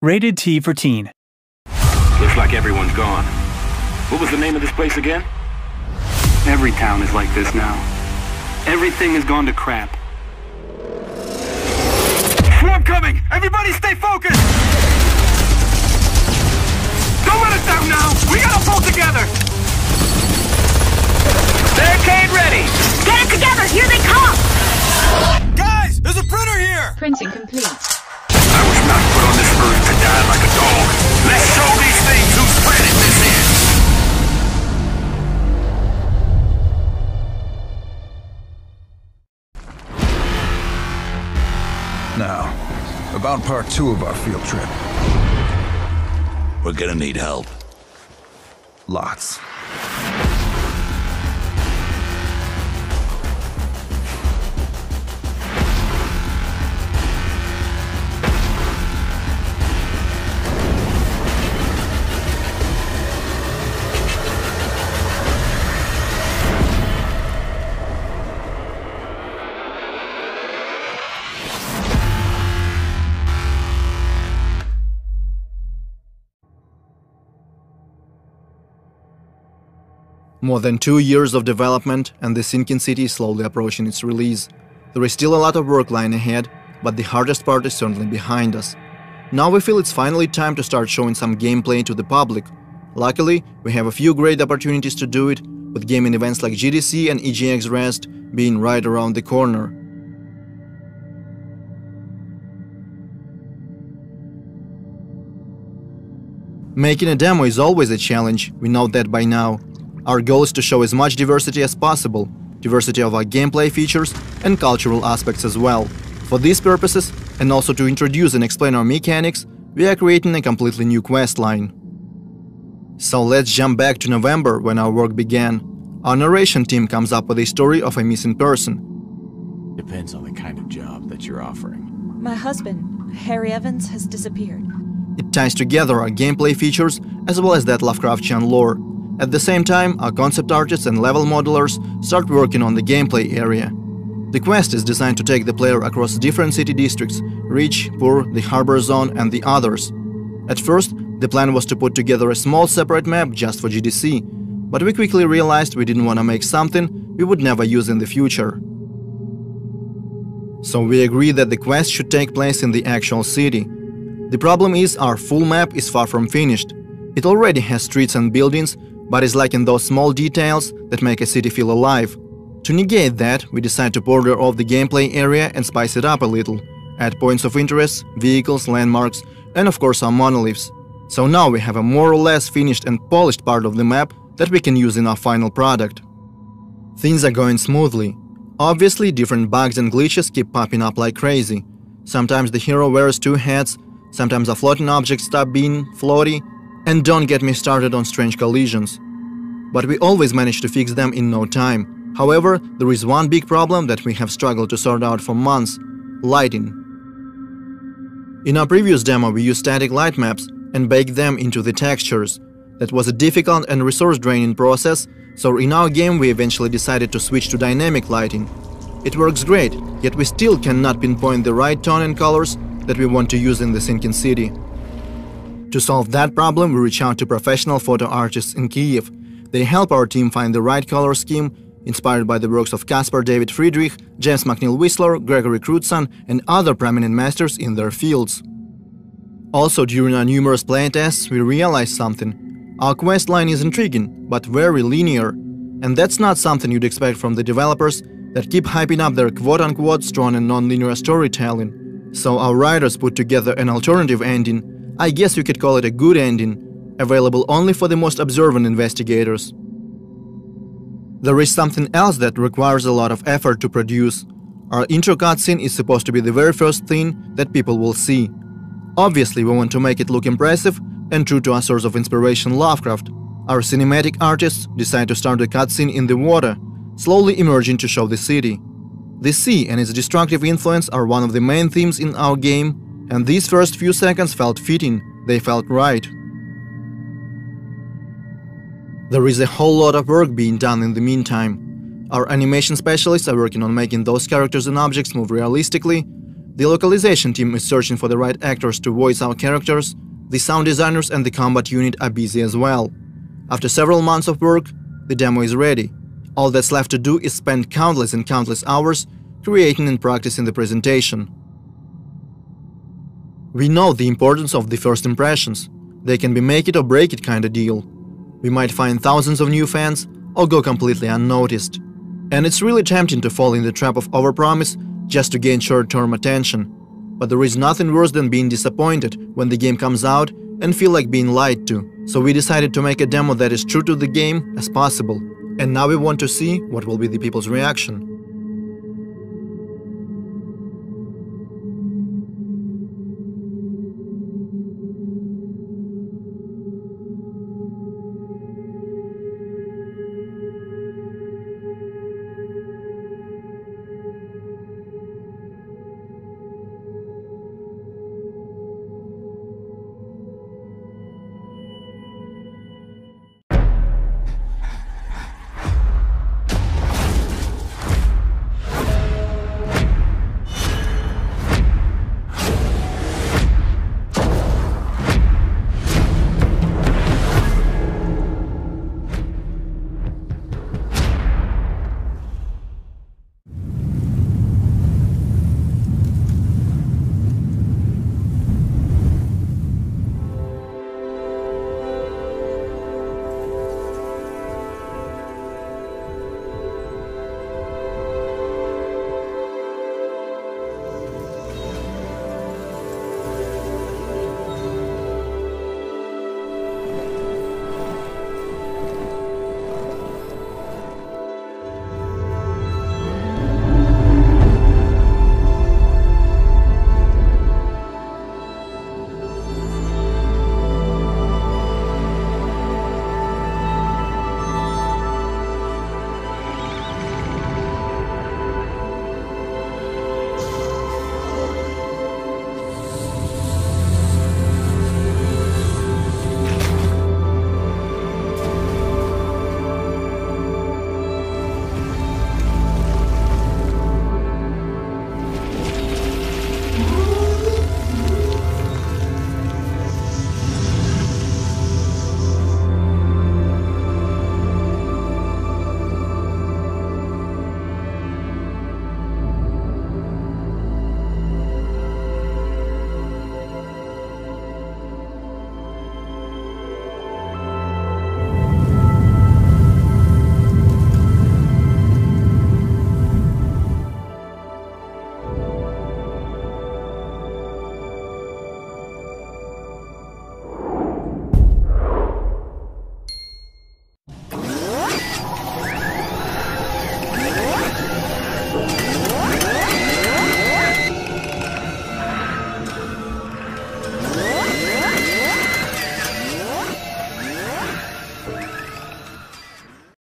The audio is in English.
Rated T for Teen. Looks like everyone's gone. What was the name of this place again? Every town is like this now. Everything has gone to crap. Swarm coming! Everybody stay focused! Don't let us down now! We gotta pull together! Barricade ready! Get it together! Here they come! Guys! There's a printer here! Printing complete. I was not put on this earth to die like a dog. Let's show these things whose planet this is! Now, about part 2 of our field trip. We're gonna need help. Lots. More than 2 years of development, and the sinking city is slowly approaching its release. There is still a lot of work lying ahead, but the hardest part is certainly behind us. Now we feel it's finally time to start showing some gameplay to the public. Luckily, we have a few great opportunities to do it, with gaming events like GDC and EGX Rest being right around the corner. Making a demo is always a challenge, we know that by now. Our goal is to show as much diversity as possible, diversity of our gameplay features and cultural aspects as well. For these purposes, and also to introduce and explain our mechanics, we are creating a completely new quest line. So let's jump back to November when our work began. Our narration team comes up with a story of a missing person. Depends on the kind of job that you're offering. My husband, Harry Evans, has disappeared. It ties together our gameplay features as well as that Lovecraftian lore. At the same time, our concept artists and level modelers start working on the gameplay area. The quest is designed to take the player across different city districts: Rich, Poor, the Harbor Zone and the others. At first, the plan was to put together a small separate map just for GDC, but we quickly realized we didn't want to make something we would never use in the future. So we agreed that the quest should take place in the actual city. The problem is our full map is far from finished. It already has streets and buildings, but is lacking those small details that make a city feel alive. To negate that, we decide to border off the gameplay area and spice it up a little, add points of interest, vehicles, landmarks, and of course our monoliths. So now we have a more or less finished and polished part of the map that we can use in our final product. Things are going smoothly. Obviously, different bugs and glitches keep popping up like crazy. Sometimes the hero wears 2 hats, sometimes a floating object stop being floaty, and don't get me started on strange collisions. But we always manage to fix them in no time. However, there is one big problem that we have struggled to sort out for months: lighting. In our previous demo we used static light maps and baked them into the textures. That was a difficult and resource-draining process, so in our game we eventually decided to switch to dynamic lighting. It works great, yet we still cannot pinpoint the right tone and colors that we want to use in the sinking city. To solve that problem, we reach out to professional photo artists in Kyiv. They help our team find the right color scheme, inspired by the works of Caspar David Friedrich, James McNeill Whistler, Gregory Crutzen, and other prominent masters in their fields. Also, during our numerous playtests, we realized something. Our quest line is intriguing, but very linear. And that's not something you'd expect from the developers that keep hyping up their quote-unquote strong and non-linear storytelling. So our writers put together an alternative ending. I guess you could call it a good ending, available only for the most observant investigators. There is something else that requires a lot of effort to produce. Our intro cutscene is supposed to be the very first thing that people will see. Obviously, we want to make it look impressive and true to our source of inspiration, Lovecraft. Our cinematic artists decide to start the cutscene in the water, slowly emerging to show the city. The sea and its destructive influence are one of the main themes in our game, and these first few seconds felt fitting, they felt right. There is a whole lot of work being done in the meantime. Our animation specialists are working on making those characters and objects move realistically, The localization team is searching for the right actors to voice our characters, the sound designers and the combat unit are busy as well. After several months of work, the demo is ready. All that's left to do is spend countless and countless hours creating and practicing the presentation. We know the importance of the first impressions. They can be make it or break it kind of deal. We might find thousands of new fans or go completely unnoticed. And it's really tempting to fall in the trap of overpromise just to gain short-term attention. But there is nothing worse than being disappointed when the game comes out and feel like being lied to. So we decided to make a demo that is true to the game as possible. And now we want to see what will be the people's reaction.